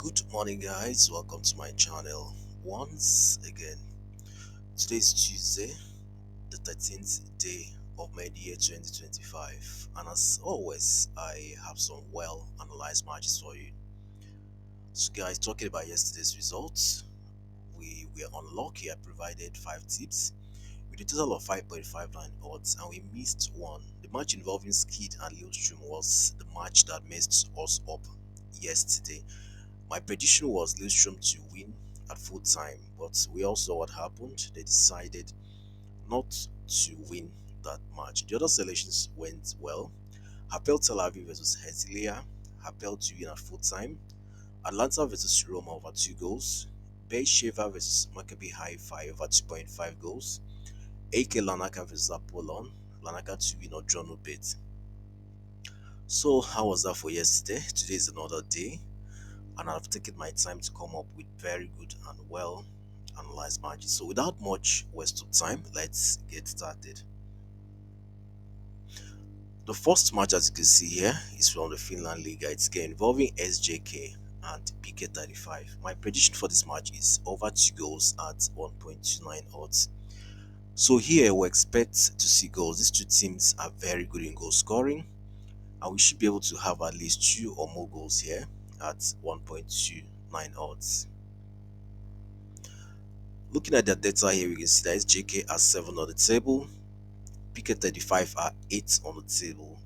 Good morning, guys. Welcome to my channel once again. Today is Tuesday, the 13th day of May the year 2025, and as always, I have some well analyzed matches for you. So, guys, talking about yesterday's results, we were unlucky. I provided 5 tips with a total of 5.59 odds, and we missed one. The match involving Skid and Lilstrom was the match that messed us up yesterday. My prediction was Lilstrom to win at full time, but we all saw what happened. They decided not to win that match. The other selections went well. Hapoel Tel Aviv versus Herzliya, Hapoel to win at full time. Atlanta versus Roma over 2 goals. Beersheva versus Maccabi Haifa over 2.5 goals. AK Lanaka versus Apollon, Lanaka to win or draw no bet. So how was that for yesterday? Today is another day, and I've taken my time to come up with very good and well analyzed matches. So without much waste of time, let's get started. The first match, as you can see here, is from the Finland League. It's game involving SJK and PK35. My prediction for this match is over 2 goals at 1.29 odds. So here we expect to see goals. These two teams are very good in goal scoring, and we should be able to have at least 2 or more goals here at 1.29 odds. Looking at the data here, we can see that SJK are 7 on the table, PK35 are 8 on the table.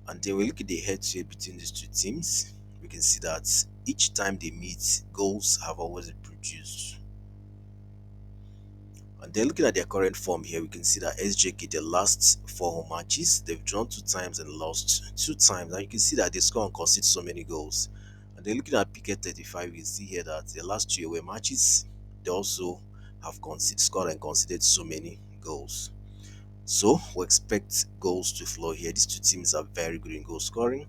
And then we look at the head-to-head between these two teams. We can see that each time they meet, goals have always been produced. And then looking at their current form here, we can see that SJK, the last 4 home matches, they've drawn 2 times and lost 2 times. And you can see that they score and concede so many goals. And then looking at PK35, we can see here that the last 2 away matches, they also have scored and conceded so many goals. So we expect goals to flow here. These two teams are very good in goal scoring,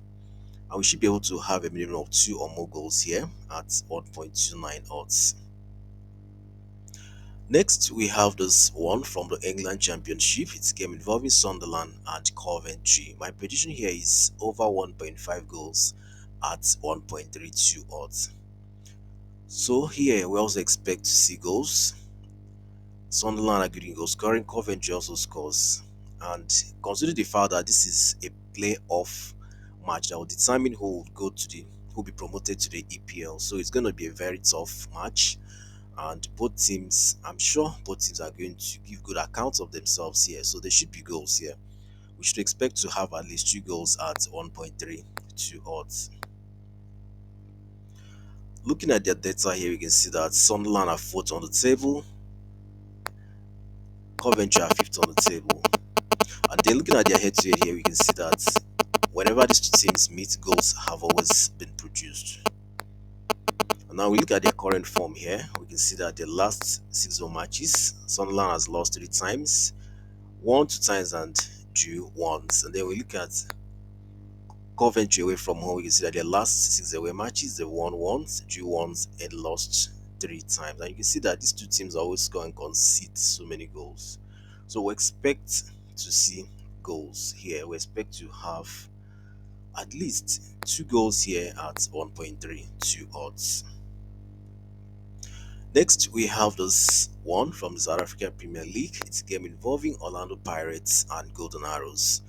and we should be able to have a minimum of 2 or more goals here at 1.29 odds. Next, we have this one from the England Championship. It's a game involving Sunderland and Coventry. My prediction here is over 1.5 goals at 1.32 odds. So here we also expect to see goals. Sunderland are good in goal scoring. Coventry also scores. And consider the fact that this is a playoff match that will determine who will go to the who will be promoted to the EPL. So it's going to be a very tough match, and both teams, I'm sure both teams are going to give good accounts of themselves here. So there should be goals here. We should expect to have at least 2 goals at 1.32 odds. Looking at their data here, we can see that Sunderland are 4th on the table, Coventry are 5th on the table. And then looking at their head-to-head here, we can see that whenever these two teams meet, goals have always been produced. And now we look at their current form here, we can see that the last 6 home matches, Sunderland has lost 3 times, won 2 times and drew once. And then we look at Coventry away from home, we can see that their last 6 away matches, they won once, drew once, and lost 3 times. And you can see that these two teams always score and concede so many goals. So we expect to see goals here. We expect to have at least 2 goals here at 1.32 odds. Next, we have this one from the South African Premier League. It's a game involving Orlando Pirates and Golden Arrows.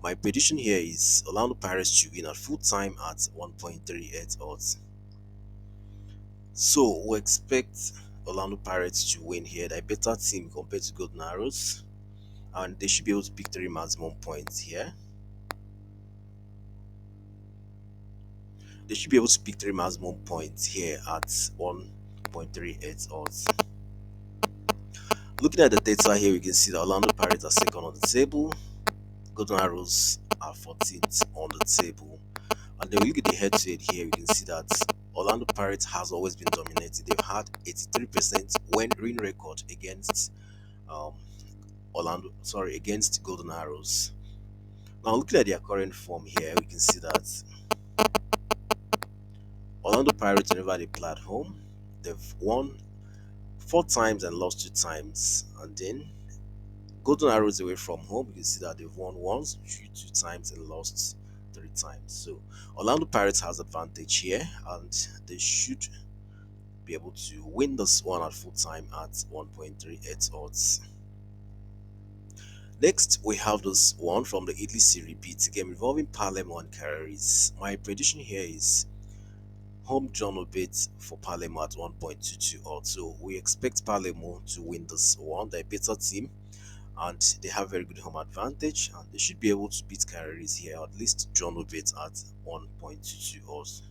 My prediction here is Orlando Pirates to win at full time at 1.38 odds. So we expect Orlando Pirates to win here. They're a better team compared to Golden Arrows, and they should be able to pick 3 maximum points here. They should be able to pick 3 maximum points here at 1.38 odds. Looking at the data here, we can see that Orlando Pirates are 2nd on the table, Golden Arrows are 14th on the table. And then we look at the head-to-head here, we can see that Orlando Pirates has always been dominated. They've had 83% win record against against Golden Arrows. Now looking at their current form here, we can see that Orlando Pirates, whenever they play at home, they've won 4 times and lost 2 times. And then Golden Arrows away from home, you can see that they've won once, drew 2 times, and lost 3 times. So Orlando Pirates has advantage here, and they should be able to win this one at full time at 1.38 odds. Next, we have this one from the Italy Serie B. It's a game involving Palermo and Carries. My prediction here is home draw bit for Palermo at 1.22 odds. So we expect Palermo to win this one. They're a better team and they have very good home advantage, and they should be able to beat Carries here, at least draw bit at 1.22 odds.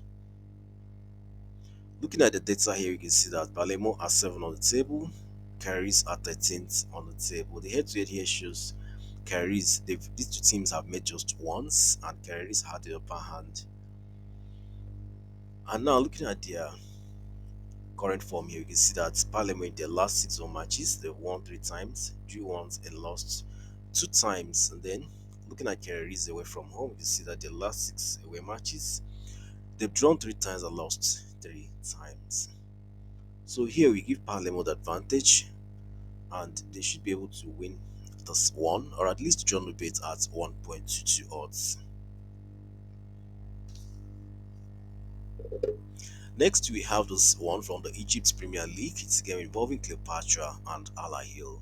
Looking at the data here, you can see that Palermo are 7 on the table, Carries are 13th on the table. The head-to-head here shows Carries, these two teams have met just once, and Carries had the upper hand. And now looking at their current form here, you can see that Palermo in their last 6 home matches, they've won 3 times, drew once, and lost 2 times. And then looking at Carries away from home, you can see that their last 6 away matches, they've drawn 3 times and lost 3 times. So here we give Palermo the advantage, and they should be able to win this one, or at least draw the bait at 1.22 odds. Next, we have this one from the Egypt Premier League. It's a game involving Cleopatra and Al Ahly.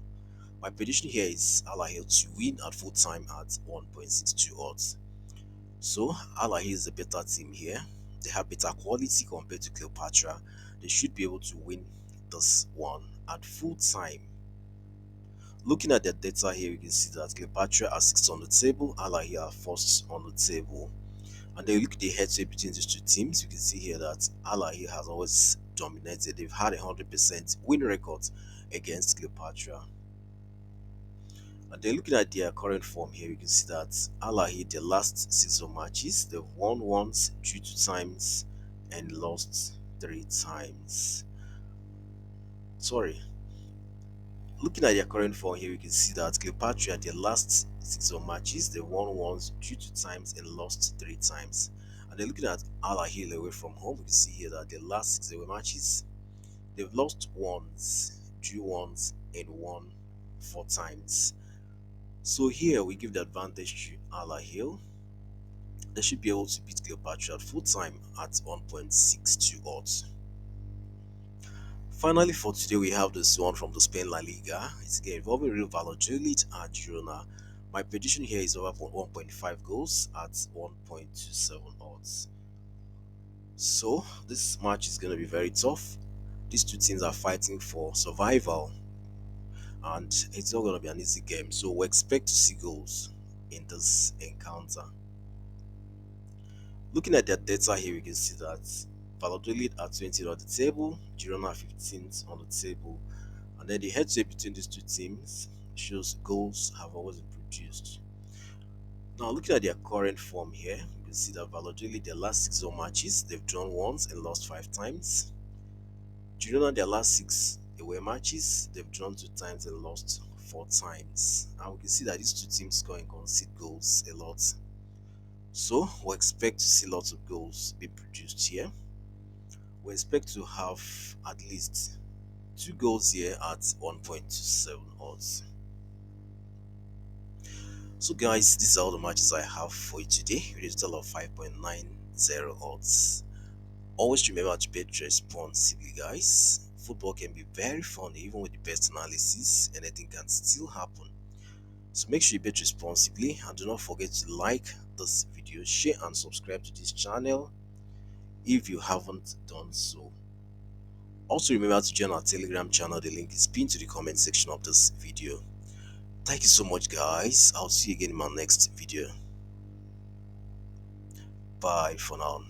My prediction here is Al Ahly to win at full time at 1.62 odds. So Al Ahly is a better team here. They have better quality compared to Cleopatra. They should be able to win this one at full time. Looking at their data here, you can see that Cleopatra are 6th on the table, Al Ahly are 1st on the table. And then you look at the head-to-head between these two teams, you can see here that Al Ahly has always dominated. They've had a 100% win record against Cleopatra. And then looking at their current form here, you can see that Al Ahly, their last 6 home matches, they've won once, drew 2 times, and lost 3 times. Looking at their current form here, you can see that Cleopatra, their last 6 home matches, they won once, drew 2 times, and lost 3 times. And then looking at Al Ahly away from home, you can see here that their last 6 away matches, they've lost once, drew once, and won 4 times. So here we give the advantage to Al Ahly. They should be able to beat Cleopatra at full time at 1.62 odds. Finally, for today, we have this one from the Spain La Liga. It's a game involving Real Valladolid and Girona. My prediction here is over 1.5 goals at 1.27 odds. So this match is going to be very tough. These two teams are fighting for survival, and it's not going to be an easy game. So we expect to see goals in this encounter. Looking at their data here, we can see that Valladolid are 20th on the table, Girona 15th on the table, and then the head-to-head between these two teams shows goals have always been produced. Now, looking at their current form here, you can see that Valladolid, their last 6 home matches, they've drawn once and lost 5 times. Girona, their last 6 away matches, they've drawn 2 times and lost 4 times. And we can see that these two teams score and concede goals a lot. So we expect to see lots of goals be produced here. We expect to have at least 2 goals here at 1.27 odds. So guys, these are all the matches I have for you today with a total of 5.90 odds. Always remember to bet responsibly, guys. Football can be very fun even with the best analysis. Anything can still happen. So make sure you bet responsibly, and do not forget to like this video, share and subscribe to this channel if you haven't done so. Also remember to join our Telegram channel. The link is pinned to the comment section of this video. Thank you so much, guys. I'll see you again in my next video. Bye for now.